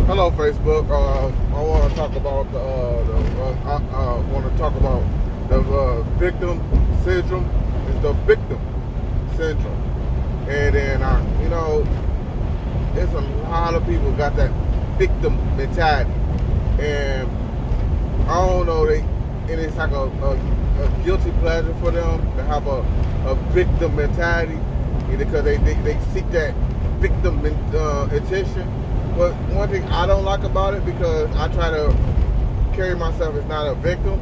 Hello, Facebook. I want to talk about the victim syndrome. It's the victim syndrome, and then there's a lot of people got that victim mentality, and I don't know and it's like a guilty pleasure for them to have a victim mentality, because they seek that victim attention. But one thing I don't like about it, because I try to carry myself as not a victim,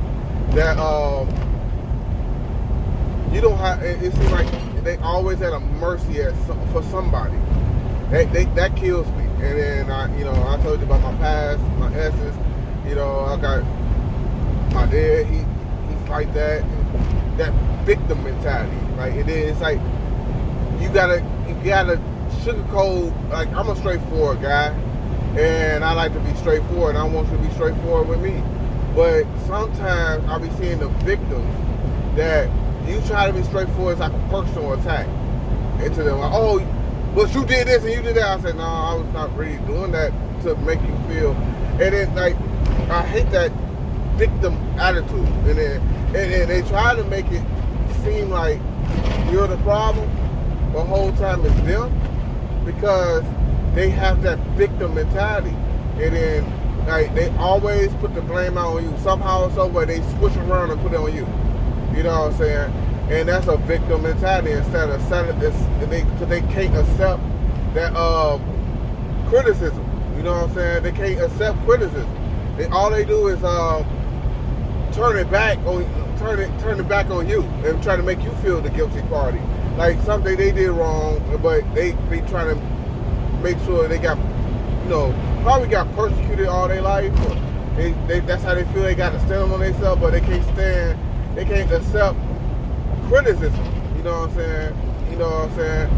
that you don't have. It seems like they always at a mercy for somebody. That kills me. And then I told you about my past, my exes. I got my dad. He's like that. That victim mentality, right? And then it's like you gotta sugarcoat. Like, I'm a straightforward guy, and I like to be straightforward, and I want you to be straightforward with me. But sometimes I'll be seeing the victims that you try to be straightforward. It's like a personal attack into them. Like, oh, but you did this and you did that. I said, no, I was not really doing that to make you feel. And then, like, I hate that victim attitude. And then they try to make it seem like you're the problem, but the whole time it's them, because they have that victim mentality. And then, like, they always put the blame out on you. Somehow or some way they switch around and put it on you. You know what I'm saying? And that's a victim mentality, instead of because they can't accept that criticism. You know what I'm saying? They can't accept criticism. All they do is turn it back on you and try to make you feel the guilty party. Like, something they did wrong, but they trying to make sure they got, probably got persecuted all their life. Or that's how they feel they got to stand on themselves, but they can't accept criticism. You know what I'm saying?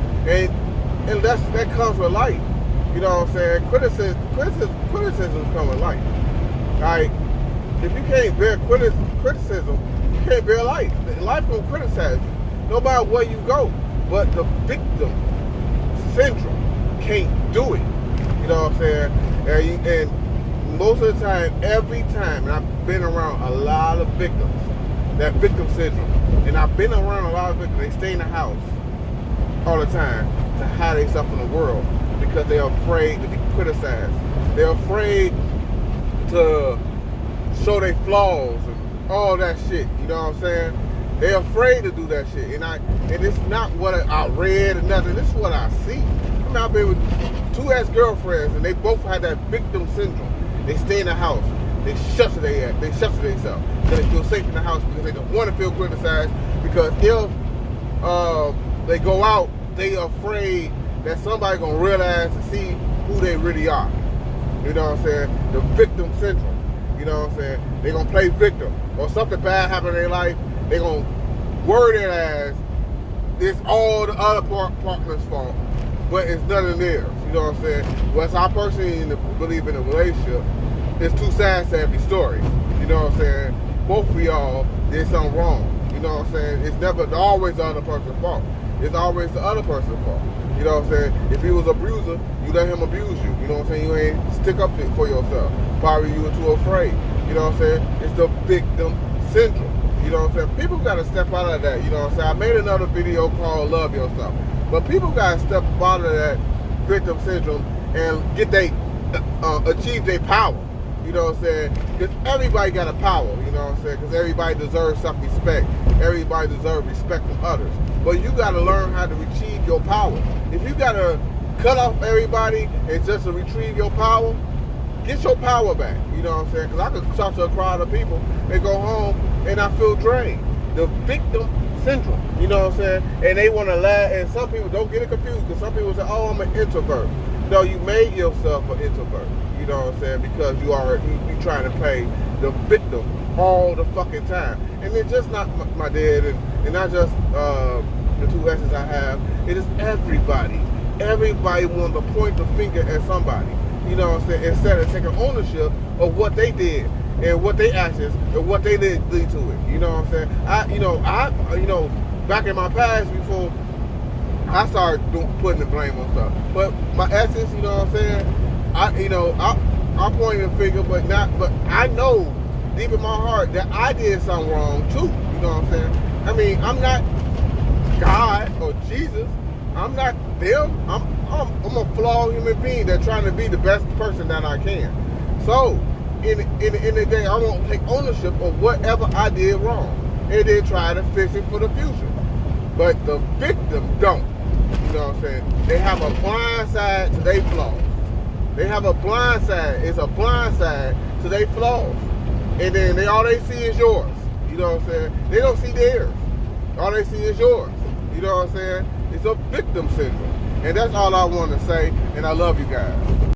And that comes with life. You know what I'm saying? Criticism comes with life. Like, if you can't bear criticism, you can't bear life. Life gonna criticize you, no matter where you go. But the victim syndrome can't do it. You know what I'm saying? And most of the time, every time, and I've been around a lot of victims, that victim syndrome, and I've been around a lot of victims, they stay in the house all the time to hide themselves from the world, because they're afraid to be criticized. They're afraid to show their flaws and all that shit. You know what I'm saying? They're afraid to do that shit. And it's not what I read or nothing. This is what I see. I've been with two ex-girlfriends, and they both had that victim syndrome. They stay in the house. They shelter themselves because they feel safe in the house, because they don't want to feel criticized. Because if they go out, they are afraid that somebody gonna realize and see who they really are. You know what I'm saying? The victim syndrome. You know what I'm saying? They're gonna play victim, or something bad happen in their life. They're gonna word it as it's all the other partner's fault, but it's none of theirs. You know what I'm saying? Well, I personally believe in a relationship, there's two sides to every story. You know what I'm saying? Both of y'all did something wrong. You know what I'm saying? It's never always the other person's fault. It's always the other person's fault. You know what I'm saying? If he was an abuser, you let him abuse you. You know what I'm saying? You ain't stick up for yourself. Probably you were too afraid. You know what I'm saying? It's the victim syndrome. You know what I'm saying? People got to step out of that. You know what I'm saying? I made another video called Love Yourself. But people got to step out of that victim syndrome and get achieve their power. You know what I'm saying? Because everybody got a power. You know what I'm saying? Because everybody deserves self-respect. Everybody deserves respect from others. But you got to learn how to retrieve your power. If you got to cut off everybody and just to retrieve your power, get your power back. You know what I'm saying? Because I could talk to a crowd of people and go home and I feel drained. The victim syndrome. You know what I'm saying? And they want to laugh. And some people, don't get it confused, because some people say, oh, I'm an introvert. No, you made yourself an introvert. You know what I'm saying? Because you trying to play the victim all the fucking time. And it's just not my dad and not just the two exes I have. It is everybody. Everybody wants to point the finger at somebody. You know what I'm saying? Instead of taking ownership of what they did and what they actions and what they did lead to it. You know what I'm saying? I back in my past, before I started putting the blame on stuff. But my exes, you know what I'm saying? I'm pointing the finger, but I know deep in my heart that I did something wrong too. You know what I'm saying? I mean, I'm not God or Jesus. I'm not them. I'm a flawed human being that's trying to be the best person that I can. So, in the day, I won't take ownership of whatever I did wrong, and then try to fix it for the future. But the victim don't. You know what I'm saying? They have a blind side to their flaws. They have a blind side. It's a blind side to their flaws. And then all they see is yours. You know what I'm saying? They don't see theirs. All they see is yours. You know what I'm saying? It's a victim syndrome. And that's all I want to say. And I love you guys.